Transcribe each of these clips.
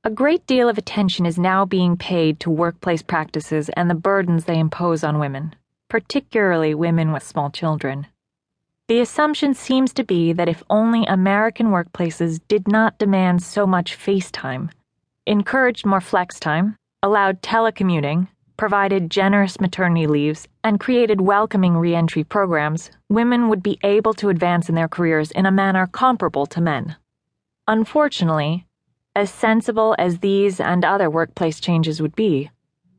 A great deal of attention is now being paid to workplace practices and the burdens they impose on women, particularly women with small children. The assumption seems to be that if only American workplaces did not demand so much face time, encouraged more flex time, allowed telecommuting, provided generous maternity leaves, and created welcoming reentry programs, women would be able to advance in their careers in a manner comparable to men. Unfortunately, as sensible as these and other workplace changes would be,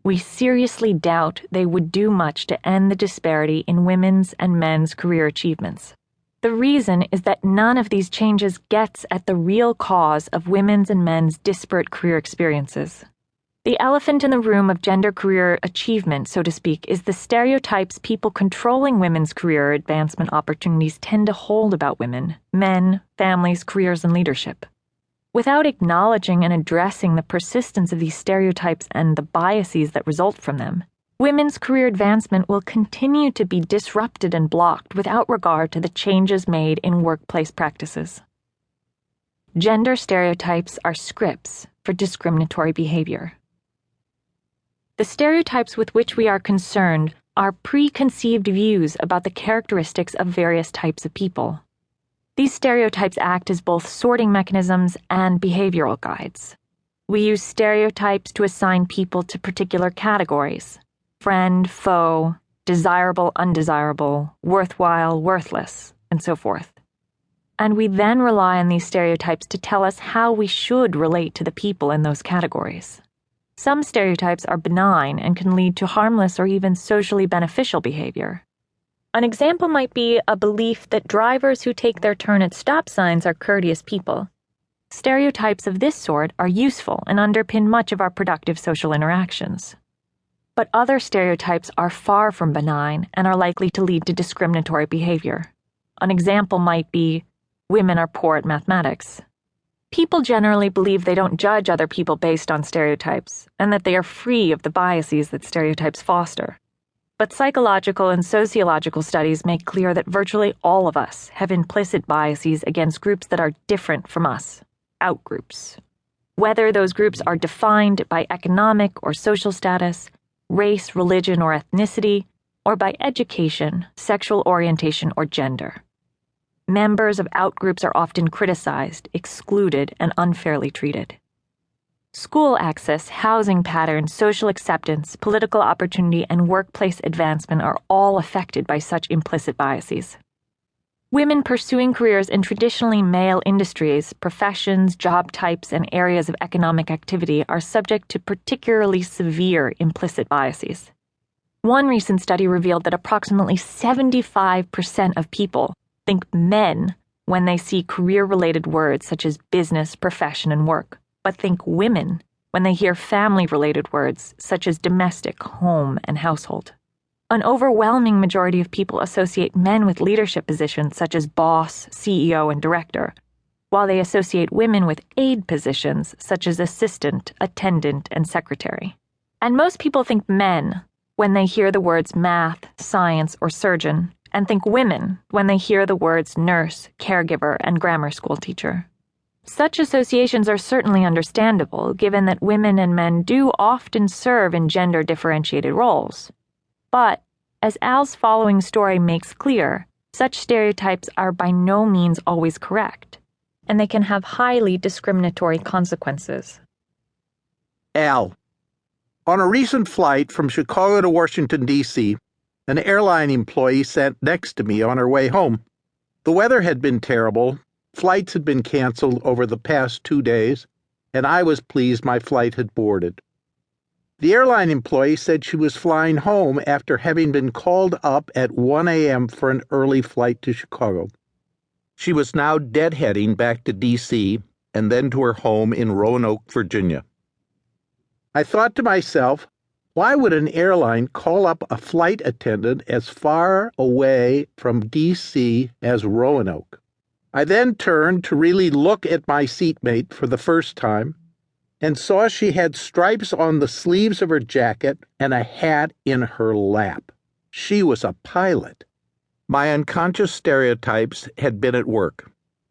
we seriously doubt they would do much to end the disparity in women's and men's career achievements. The reason is that none of these changes gets at the real cause of women's and men's disparate career experiences. The elephant in the room of gender career achievement, so to speak, is the stereotypes people controlling women's career advancement opportunities tend to hold about women, men, families, careers, and leadership. Without acknowledging and addressing the persistence of these stereotypes and the biases that result from them, women's career advancement will continue to be disrupted and blocked without regard to the changes made in workplace practices. Gender stereotypes are scripts for discriminatory behavior. The stereotypes with which we are concerned are preconceived views about the characteristics of various types of people. These stereotypes act as both sorting mechanisms and behavioral guides. We use stereotypes to assign people to particular categories: friend, foe, desirable, undesirable, worthwhile, worthless, and so forth. And we then rely on these stereotypes to tell us how we should relate to the people in those categories. Some stereotypes are benign and can lead to harmless or even socially beneficial behavior. An example might be a belief that drivers who take their turn at stop signs are courteous people. Stereotypes of this sort are useful and underpin much of our productive social interactions. But other stereotypes are far from benign and are likely to lead to discriminatory behavior. An example might be, women are poor at mathematics. People generally believe they don't judge other people based on stereotypes, and that they are free of the biases that stereotypes foster. But psychological and sociological studies make clear that virtually all of us have implicit biases against groups that are different from us, outgroups. Whether those groups are defined by economic or social status, race, religion, or ethnicity, or by education, sexual orientation, or gender. Members of outgroups are often criticized, excluded, and unfairly treated. School access, housing patterns, social acceptance, political opportunity, and workplace advancement are all affected by such implicit biases. Women pursuing careers in traditionally male industries, professions, job types, and areas of economic activity are subject to particularly severe implicit biases. One recent study revealed that approximately 75% of people think men when they see career-related words such as business, profession, and work, but think women when they hear family-related words such as domestic, home, and household. An overwhelming majority of people associate men with leadership positions such as boss, CEO, and director, while they associate women with aide positions such as assistant, attendant, and secretary. And most people think men when they hear the words math, science, or surgeon, and think women when they hear the words nurse, caregiver, and grammar school teacher. Such associations are certainly understandable, given that women and men do often serve in gender-differentiated roles. But, as Al's following story makes clear, such stereotypes are by no means always correct, and they can have highly discriminatory consequences. Al. On a recent flight from Chicago to Washington, D.C., an airline employee sat next to me on her way home. The weather had been terrible, flights had been canceled over the past 2 days, and I was pleased my flight had boarded. The airline employee said she was flying home after having been called up at 1 a.m. for an early flight to Chicago. She was now deadheading back to D.C. and then to her home in Roanoke, Virginia. I thought to myself, why would an airline call up a flight attendant as far away from D.C. as Roanoke? I then turned to really look at my seatmate for the first time and saw she had stripes on the sleeves of her jacket and a hat in her lap. She was a pilot. My unconscious stereotypes had been at work.